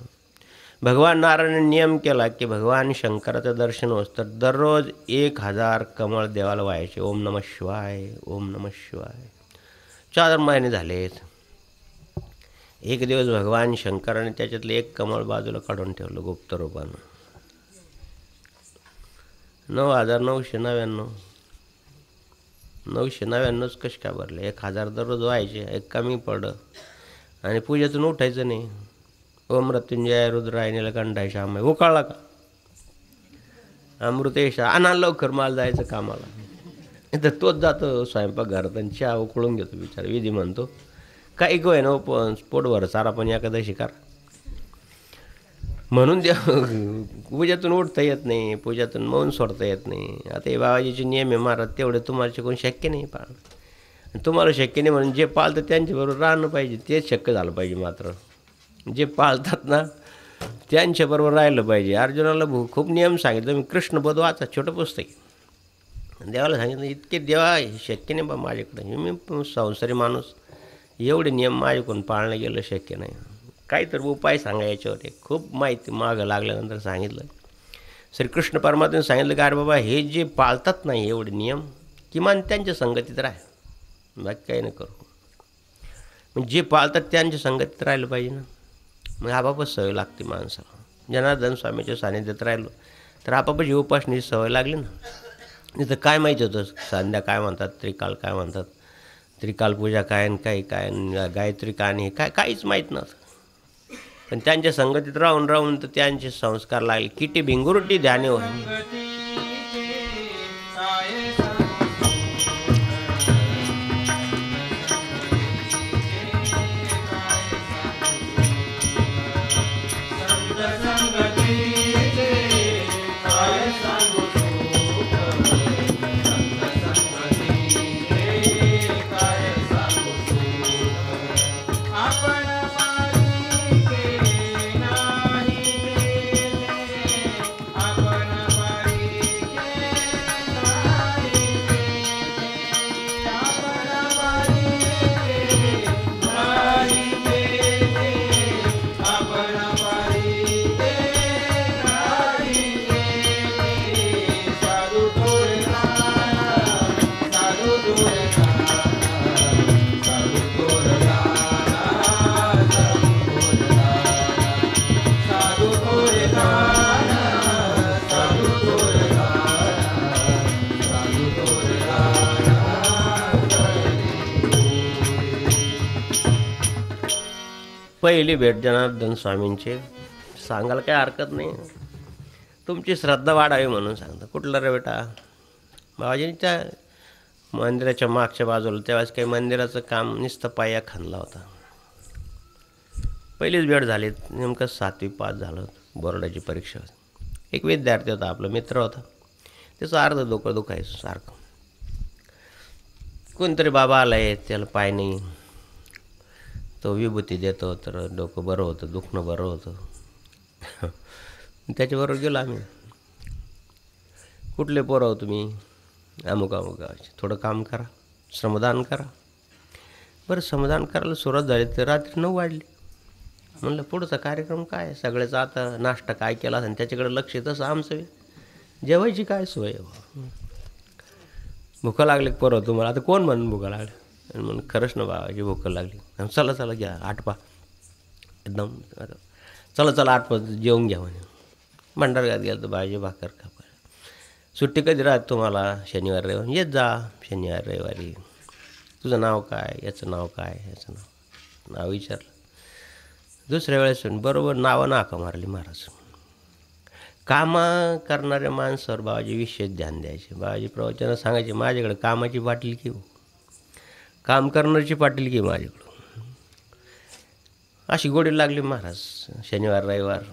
भगवान नारायणाने नियम केला की भगवान शंकराचं दर्शन होत तर दररोज 1000 कमळ देवाला व्हायचे. ओम नमः शिवाय, ओम नमः शिवाय. 4 महिने झालेत. एक दिवस भगवान शंकराने त्याच्यातलं एक कमळ बाजूला काढून ठेवलं गुप्त रूपानं. 9999 999च कशी काय भरले? 1000 दररोज व्हायचे, एक कमी पडलं आणि पूजेतून उठायचं नाही. ओम मृत्युंजय रुद्राय नीलकंठाय श्यामाय उकाळला का अमृतेश आणा लवकर माल जायचं कामाला. तर तोच जातो स्वयंपाक घरात आणि चहा उकळून घेतो बिचारा. विधी म्हणतो काही गोय ना पोटभर सारा पण एकादशी करा. म्हणून पूजातून उठता येत नाही, पूजातून मौन सोडता येत नाही. आता हे बाबाजीचे नियम आहे महाराज, तेवढे तुम्हाला कोण शक्य नाही पाळणं. तुम्हाला शक्य नाही म्हणून जे पाळतं त्यांच्याबरोबर राहणं पाहिजे, तेच शक्य झालं पाहिजे. मात्र जे पाळतात ना त्यांच्याबरोबर राहिलं पाहिजे. अर्जुनाला खूप नियम सांगितलं. मी कृष्णबोध वाचा, छोटं पुस्तक आहे. देवाला सांगितलं इतके देवा शक्य नाही बा माझ्याकडे, मी संसारी माणूस, एवढे नियम माझ्याकडून पाळणं गेलं शक्य नाही. काहीतरी उपाय सांगा याच्यावर. खूप माहिती मागं लागल्यानंतर सांगितलं. श्रीकृष्ण परमात्म्याने सांगितलं की अरे बाबा हे जे पाळतात नाही एवढे नियम किमान त्यांच्या संगतीत राह, बाकी काही नाही करू. मग जे पाळतात त्यांच्या संगतीत राहिलं पाहिजे ना. मग आपापच सवय लागते माणसाला. जनार्दन स्वामीच्या सानिध्यात राहिलो तर आपापच उपासनेची सवय लागली ना. नाही तर काय माहिती होतं संध्या काय म्हणतात, त्रिकाल काय म्हणतात, त्रिकाल पूजा काय आणि काही काय, गायत्री काय नाही, काय काहीच माहीत नव्हतं. पण त्यांच्या संगतीत राहून राहून तर त्यांचे संस्कार लागले. किती भिंगुरटी ध्याने हो. पहिली भेट जनार्दन स्वामींची, सांगायला काही हरकत नाही, तुमची श्रद्धा वाढावी म्हणून सांगता. कुठलं रे बेटा? बाबाजींच्या मंदिराच्या मागच्या बाजूला, त्यावेळेस काही मंदिराचं काम नुसतं पाया खणला होता. पहिलीच भेट झाली, नेमकं 7वी पास झालं होतं, बोर्डाची परीक्षा होती. एक विद्यार्थी होता, आपला मित्र होता, त्याचं अर्ध डोकं दुखायचं सारखं. कोणतरी बाबा आला आहे, त्याला पाय नाही, तो विभूती देतो तर डोकं बरं होतं, दुखणं बरं होतं. त्याच्याबरोबर गेलो आम्ही. कुठले पोरं हो तुम्ही? अमुक गावाचे. थोडं काम करा, श्रमदान करा. बरं, श्रमदान करायला सुरुवात झाली तर रात्री 9 वाजली. म्हणलं पुढचा कार्यक्रम काय? सगळ्याचा आता नाश्ता काय केला आणि त्याच्याकडे लक्ष, तसं आमचं जेवायची काय सोय आहे? भूका लागली पोरं तुम्हाला? आता कोण म्हणून भूका लागली? आणि म्हणून खरंच ना बाबाची भूक लागली. चला चला घ्या, आटपा एकदम, चला आटपा, जेवून घ्या म्हणे. भंडारगात गेलं तर बाबाजी भाकर खापा. सुट्टी कधी राहत तुम्हाला? शनिवार रविवार. येत जा शनिवार रविवारी. तुझं नाव काय? याचं नाव काय? याचं नाव विचारलं. दुसऱ्या वेळेस बरोबर नावं नाका मारली महाराज. कामा करणाऱ्या माणसावर बाबाजी विशेष ध्यान द्यायचे. बाबाजी प्रवचनं सांगायचे, माझ्याकडे कामाची पाटीलकी हो, काम करण्याची पाटीलकी माझ्याकडं. अशी गोडी लागली महाराज. शनिवार रविवार.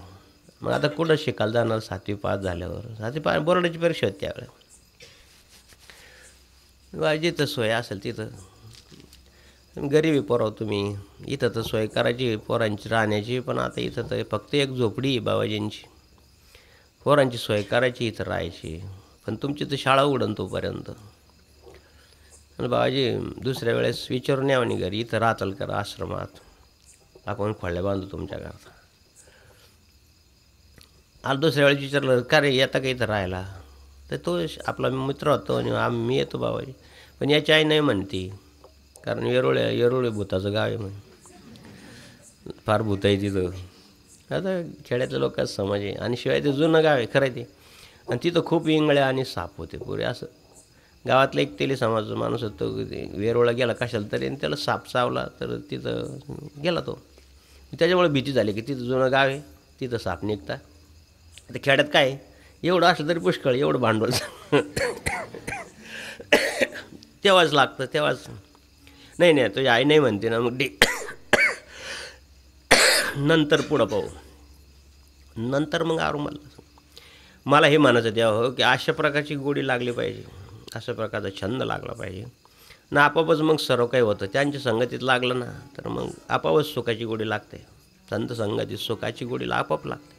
मग आता कुठं शिकायला जाणार? 7वी पास झाल्यावर. 7वी पास बोर्डाची परीक्षा होती त्यावेळेला. जिथं सोय असेल तिथं. गरिबी पोराव तुम्ही, इथं तर सोय करायची पोरांची राहण्याची, पण आता इथं तर फक्त एक झोपडी आहे बाबाजींची. पोरांची सोय करायची, इथं राहायची, पण तुमची तर शाळा उडन तोपर्यंत. आणि बाबाजी दुसऱ्या वेळेस विचारून यावं नाही घरी, इथं राहताल करा आश्रमात, आपण खोळ्या बांधू तुमच्या घरात. आज दुसऱ्या वेळेस विचारलं, का रे येता का इथं राहायला? तर तो आपला मित्र होतो आणि मी येतो बाबाजी, पण याची आई नाही म्हणते, कारण येरोळे भूताचं गाव आहे म्हणे, फार भूत आहे तिथं. आता खेड्यातल्या लोकांचं समज आहे, आणि शिवाय ते जुनं गाव आहे खरं ते, आणि तिथं खूप इंगळ्या आणि साप होते पुरे. असं गावातलं एक तेली समाजाचा माणूस होतो, वेरोळा गेला कशाला तरी, आणि त्याला साप चावला तर तिथं गेला तो. त्याच्यामुळे भीती झाली की तिथं जुनं गाव आहे, तिथं साप निघता. आता खेड्यात काय एवढं असलं तरी पुष्कळ, एवढं भांडवल तेव्हाच लागतं, तेव्हाच. नाही तुझी आई नाही म्हणते ना, मग नंतर पुढं पाहू. नंतर मग मला हे म्हणायचं द्यावं की अशा प्रकारची गोडी लागली पाहिजे, अशा प्रकारचा छंद लागला पाहिजे ना, आपापच मग सर्व काही होतं. त्यांच्या संगतीत लागलं ना तर मग आपापच सुखाची गोडी लागते. संत संगतीत सुखाची गोडीला आपाप लागते.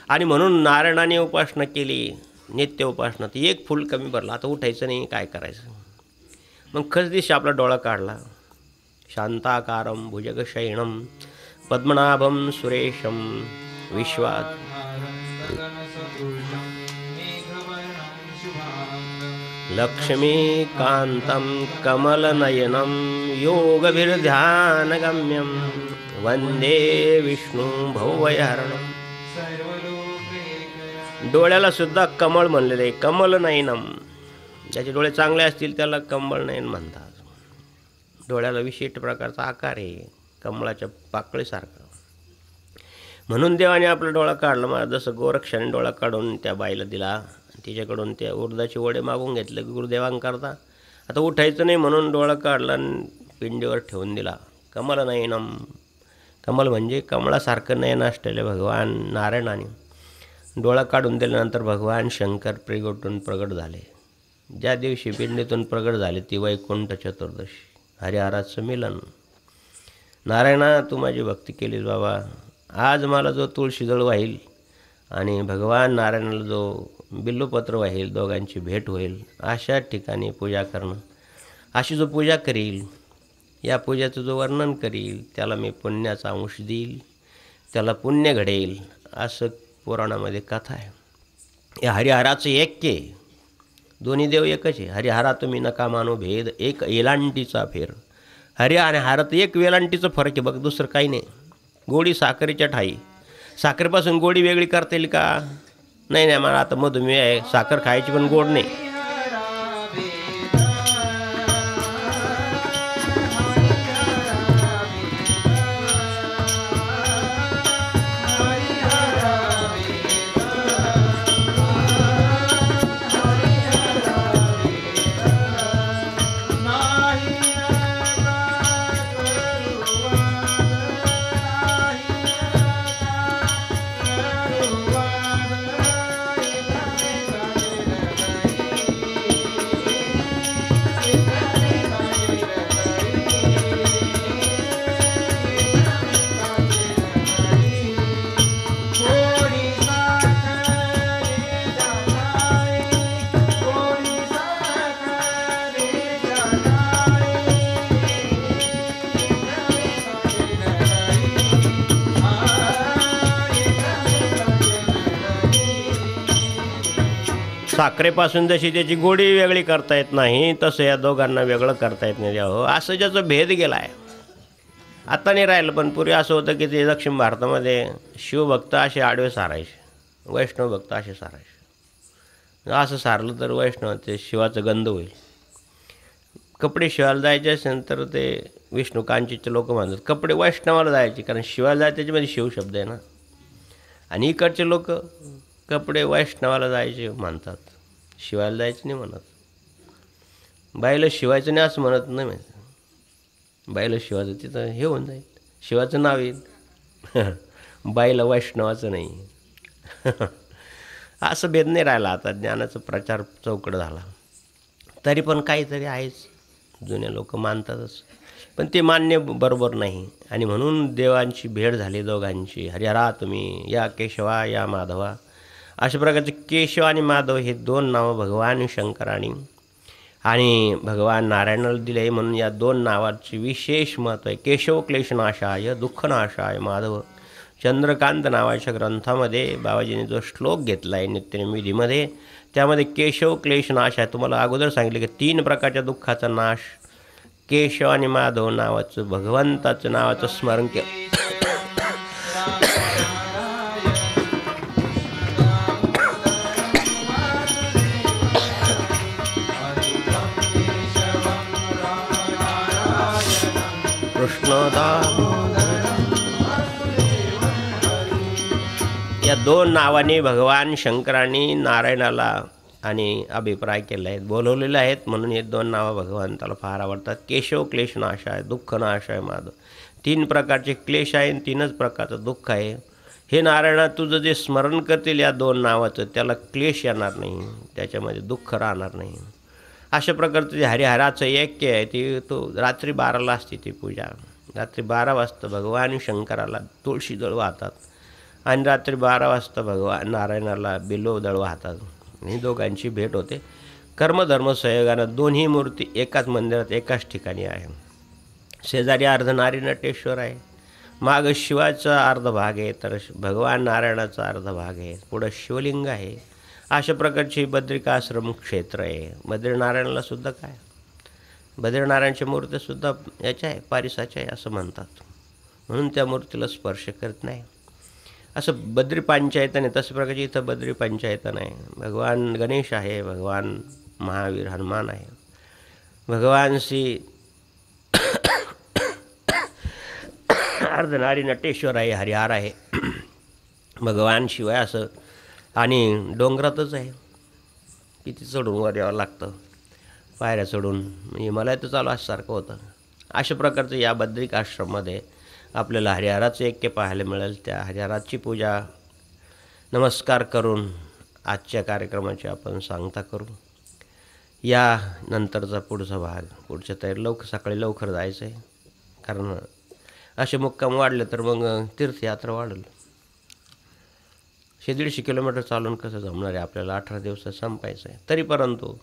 आणि म्हणून नारायणाने उपासना केली, नित्य उपासना. ती एक फूल कमी भरलं, आता उठायचं नाही, काय करायचं? मग खच दिवशी आपला डोळा काढला. शांताकारं भुजगशयनं पद्मनाभं सुरेशं विश्वात लक्ष्मीकान्तं कमलनयनं योगभिर्ध्यानगम्यं वंदे विष्णू भवभयहरणं. डोळ्याला सुद्धा कमळ म्हणलेलं आहे, कमलनयनम. ज्याचे डोळे चांगले असतील त्याला कमलनयन म्हणतात. डोळ्याला विशिष्ट प्रकारचा आकार आहे, कमळाच्या पाकळीसारखा. म्हणून देवाने आपला डोळा काढला. मला जसं गोरक्षाने डोळा काढून त्या बाईला दिला, तिच्याकडून त्या उडदाचे वडे मागून घेतले गुरुदेवांकरता. आता उठायचं नाही म्हणून डोळा काढला आणि पिंडीवर ठेवून दिला. कमलनयनम. कमल म्हणजे कमळासारखं नयन असलेले भगवान नारायणाने डोळा काढून दिल्यानंतर भगवान शंकर प्रगट झाले. ज्या दिवशी पिंडीतून प्रगट झाले ती वैकुंठ चतुर्दशी, हरिहराचं मिलन. नारायणा, तू माझी भक्ती केलीस बाबा, आज मला जो तुळशीजळ वाहील आणि भगवान नारायणाला जो बिल्लूपत्र वाहील, दोघांची भेट होईल, अशा ठिकाणी पूजा करणं. अशी जो पूजा करील, या पूजेचं जो वर्णन करील, त्याला मी पुण्याचा अंश देईल, त्याला पुण्य घडेल, असं पुराणामध्ये कथा आहे. या हरिहराचं ऐक्य, दोन्ही देव एकच आहे. हरिहरा तुम्ही नका मानो भेद, एक वेलांटीचा फेर. हरि आणि हारात एक वेलांटीचं फरक आहे बघ, दुसरं काही नाही. गोडी साखरेच्या ठाई. साखरेपासून गोडी वेगळी करता येईल का? नाही, मला आता मधुमेह आहे, साखर खायची पण गोड नाही. साखरेपासून जशी त्याची गोडी वेगळी करता येत नाही तसं या दोघांना वेगळं करता येत नाही. हो असं ज्याचं भेद गेला आहे. आता नाही राहिलं, पण पूर्वी असं होतं की ते दक्षिण भारतामध्ये शिवभक्त असे आडवे सारायचे, वैष्णव भक्त असे सारायचे. असं सारलं तर वैष्णव ते शिवाचं गंध होईल. कपडे शिवायला जायचे असेल तर ते विष्णू कांचीचे लोक म्हणतात कपडे वैष्णवाला जायचे, कारण शिवायला जायचे त्याच्यामध्ये शिव शब्द आहे ना. आणि इकडचे लोक कपडे वैष्णवाला जायचे म्हणतात, शिवायला जायचे नाही म्हणत. बाईला शिवायचं नाही असं म्हणत नाही, बाईला शिवायचं तिथं हे होऊन जाईल, शिवाचं नाव येईल, बाईला वैष्णवाचं नाही. असं भेद नाही राहिला. आता ज्ञानाचा प्रचार चौकड झाला. तरी पण काहीतरी आहेच, जुने लोक मानतातच, पण ते मान्य बरोबर नाही. आणि म्हणून देवांची भेट झाली दोघांची. हरिहरा तुम्ही, या केशवा या माधवा. अशा प्रकारचे केशव आणि माधव हे दोन नावं भगवान शंकरांनी आणि भगवान नारायणाला दिले. म्हणून या दोन नावाची विशेष महत्त्व आहे. केशव क्लेशनाशाय दुःखनाशाय माधव. चंद्रकांत नावाच्या ग्रंथामध्ये बाबाजीने जो श्लोक घेतला आहे नित्यनिमितीमध्ये, त्यामध्ये केशव क्लेशनाश आहे. तुम्हाला अगोदर सांगितले की 3 प्रकारच्या दुःखाचा नाश केशव आणि माधव नावाचं भगवंताचं नावाचं स्मरण केलं. या 2 नावाने भगवान शंकरांनी नारायणाला आणि अभिप्राय केले आहेत, बोलवलेले आहेत. म्हणून हे 2 नावं भगवंताला फार आवडतात. केशव क्लेशनाशाय दुःखनाशाय माधव. 3 प्रकारचे क्लेश आहे आणि 3च प्रकारचं दुःख आहे. हे नारायणा, तुझं जे स्मरण करतील या 2 नावाचं त्याला क्लेश येणार नाही, त्याच्यामध्ये दुःख राहणार नाही. अशा प्रकारचं जे हरिहराचं ऐक्य आहे ते तो रात्री 12ला असते ती पूजा. रात्री 12 वाजता भगवान शंकराला तुळशी दळ वाहतात आणि रात्री 12 वाजता भगवान नारायणाला बिल्व दळ वाहतात. ही दोघांची भेट होते. कर्मधर्म संयोगानं दोन्ही मूर्ती एकाच मंदिरात एकाच ठिकाणी आहे. शेजारी अर्धनारी नटेश्वर आहे, माग शिवाचा अर्ध भाग आहे, तर भगवान नारायणाचा अर्ध भाग आहे, पुढं शिवलिंग आहे. अशा प्रकारची बद्रिकाश्रम क्षेत्र आहे. बद्रीनारायणाला सुद्धा काय, बद्रीनारायणच्या मूर्तीसुद्धा याच्या आहे, पारिसाच्या आहे असं म्हणतात. म्हणून त्या मूर्तीला स्पर्श करत नाही. असं बद्री पंचायतन आहे, तशा प्रकारची इथं बद्री पंचायतन आहे. भगवान गणेश आहे, भगवान महावीर हनुमान आहे, भगवान श्री अर्धनारी नटेश्वर आहे, हरिहर आहे, भगवान शिवाय असं. आणि डोंगरातच आहे, किती चढून वर यावं लागतं, पायऱ्या चढून, हिमालयात चालू असल्यासारखं होतं. अशा प्रकारचं या बद्रिक आश्रममध्ये आपल्याला हरिहराचं ऐक्य पाहायला मिळेल. त्या हरिहराची पूजा नमस्कार करून आजच्या कार्यक्रमाची आपण सांगता करू. या नंतरचा पुढचा भाग, पुढच्या तयारी सकाळी लवकर जायचं आहे, कारण असे मुक्काम वाढले तर मग तीर्थयात्रा वाढेल. 150 किलोमीटर चालून कसं जमणार आहे आपल्याला, 18 दिवसात संपायचं आहे. तरी परंतु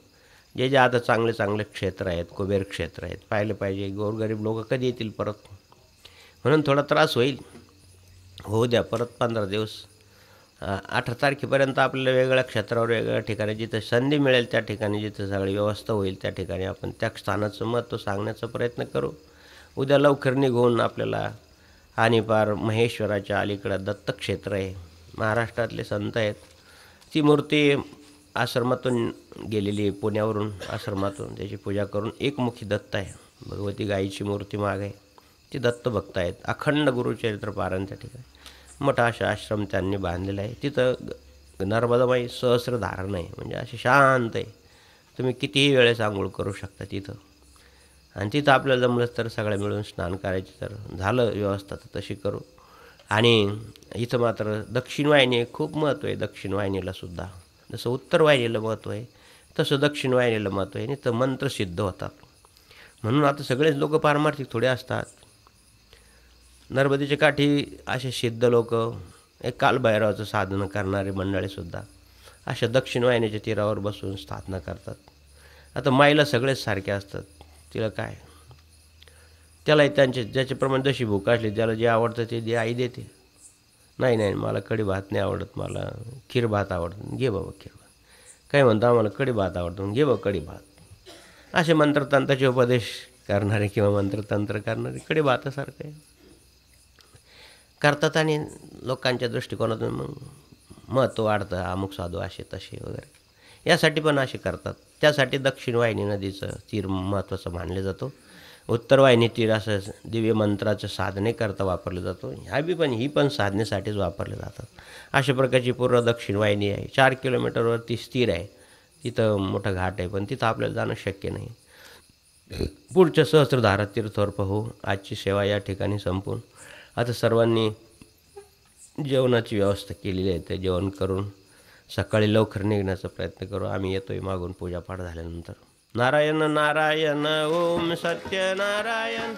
जे आता चांगले चांगले क्षेत्र आहेत, कुबेर क्षेत्र आहेत, पाहिले पाहिजे. गोरगरीब लोक कधी येतील परत, म्हणून थोडा त्रास होईल, होऊ द्या. परत 15 दिवस 18 तारखेपर्यंत आपल्याला वेगवेगळ्या क्षेत्रावर वेगवेगळ्या ठिकाणी जिथं संधी मिळेल त्या ठिकाणी, जिथं सगळी व्यवस्था होईल त्या ठिकाणी आपण त्या स्थानाचं महत्त्व सांगण्याचा प्रयत्न करू. उद्या लवकर निघून आपल्याला आणि पार महेश्वराच्या अलीकडं दत्तक्षेत्र आहे, महाराष्ट्रातले संत आहेत. ती मूर्ती आश्रमातून गेलेली आहे, पुण्यावरून आश्रमातून त्याची पूजा करून. एकमुखी दत्त आहे, भगवती गाईची मूर्ती माग आहे. ती दत्तभक्त आहेत. अखंड गुरुचरित्र पारायण त्या ठिकाणी मोठा असा आश्रम त्यांनी बांधलेला आहे. तिथं नर्मदामाई सहस्रधारण आहे, म्हणजे असे शांत आहे. तुम्ही कितीही वेळेस आंघोळ करू शकता तिथं. आणि तिथं आपल्याला जमलंच तर सगळ्या मिळून स्नान करायची, तर झालं व्यवस्था तर तशी करू. आणि इथं मात्र दक्षिण वाहिनी खूप महत्त्व आहे. दक्षिण वाहिनीलासुद्धा जसं उत्तर वाहिनीला महत्त्व आहे तसं दक्षिण वाहिनीला महत्त्व आहे. आणि तर मंत्र सिद्ध होतात. म्हणून आता सगळेच लोक पारमार्थिक थोडे असतात. नर्मदेच्या काठी असे सिद्ध लोक, एक कालभैरवाचं साधनं करणारे मंडळीसुद्धा अशा दक्षिण वाहिनीच्या तीरावर बसून साधना करतात. आता माईला सगळेच सारखे असतात, तिला काय, त्यालाही त्यांचे ज्याच्याप्रमाणे जशी भूक असली त्याला जे आवडतं ते दे, आई देते. नाही मला कढी भात नाही आवडत, मला खीर भात आवडतं, घे बाबा खीर भात. काही म्हणतो आम्हाला कढी भात आवडतो, मग घे बघ कढी भात. असे मंत्रतंत्राचे उपदेश करणारे किंवा मंत्रतंत्र करणारे कढी भातासारखं आहे करतात. आणि लोकांच्या दृष्टिकोनातून मग महत्त्व वाढतं, अमुक साधू असे तसे वगैरे यासाठी पण असे करतात. त्यासाठी दक्षिण वाहिनी नदीचं तीर महत्त्वाचं मानलं जातो. उत्तर वाहिनी तीर असं दिव्य मंत्राचं साधनेकरता वापरलं जातो. ही पण साधनेसाठीच वापरले जातात. अशा प्रकारची पूर्व दक्षिण वाहिनी आहे. 4 किलोमीटरवरती स्थिर आहे. तिथं मोठं घाट आहे, पण तिथं आपल्याला जाणं शक्य नाही. पुढच्या सहस्त्रधारा तीर्थावर पाहू. आजची सेवा या ठिकाणी संपून आता सर्वांनी जेवणाची व्यवस्था केलेली आहे. ते जेवण करून सकाळी लवकर निघण्याचा प्रयत्न करू. आम्ही येतोय मागून पूजापाठ झाल्यानंतर. नारायण नारायण ओम सत्यनारायण.